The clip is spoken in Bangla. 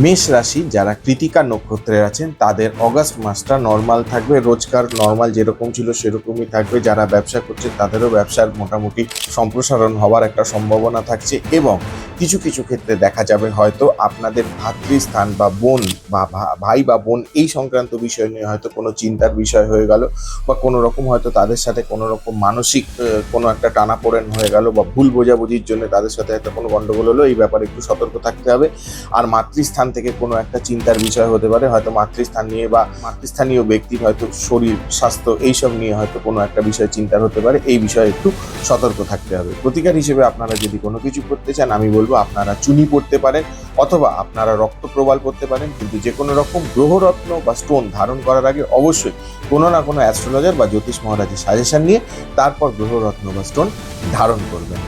মেষ রাশি যারা কৃতিকা নক্ষত্রের আছেন তাদের অগাস্ট মাসটা নর্মাল থাকবে, রোজগার নর্মাল যেরকম ছিল সেরকমই থাকবে। যারা ব্যবসা করছেন তাদেরও ব্যবসার মোটামুটি সম্প্রসারণ হওয়ার একটা সম্ভাবনা থাকছে, এবং কিছু কিছু ক্ষেত্রে দেখা যাবে হয়তো আপনাদের ভাতৃস্থান বা বোন বা ভাই বা বোন এই সংক্রান্ত বিষয় নিয়ে হয়তো কোনো চিন্তার বিষয় হয়ে গেল, বা কোনো রকম হয়তো তাদের সাথে কোনো রকম মানসিক কোনো একটা টানাপোড়েন হয়ে গেল, বা ভুল বোঝাবুঝির জন্য তাদের সাথে একটা কোনো গন্ডগোল হলো। এই ব্যাপারে একটু সতর্ক থাকতে হবে। আর মাতৃস্থান থেকে কোনো একটা চিন্তার বিষয় হতে পারে, হয়তো মাতৃস্থান নিয়ে বা মাতৃস্থানীয় ব্যক্তির হয়তো শরীর স্বাস্থ্য এইসব নিয়ে হয়তো কোনো একটা বিষয় চিন্তার হতে পারে। এই বিষয়ে একটু সতর্ক থাকতে হবে। প্রতিকার হিসেবে আপনারা যদি কোনো কিছু করতে চান, আমি বলবো আপনারা চুনি পড়তে পারেন, অথবা আপনারা রক্ত প্রবাল করতে পারেন, কিন্তু যে কোনো রকম গ্রহরত্ন বা স্টোন ধারণ করার আগে অবশ্যই কোনো না কোনো অ্যাস্ট্রোলজার বা জ্যোতিষ মহারাজের সাজেশন নিয়ে তারপর গ্রহরত্ন বা স্টোন ধারণ করবেন।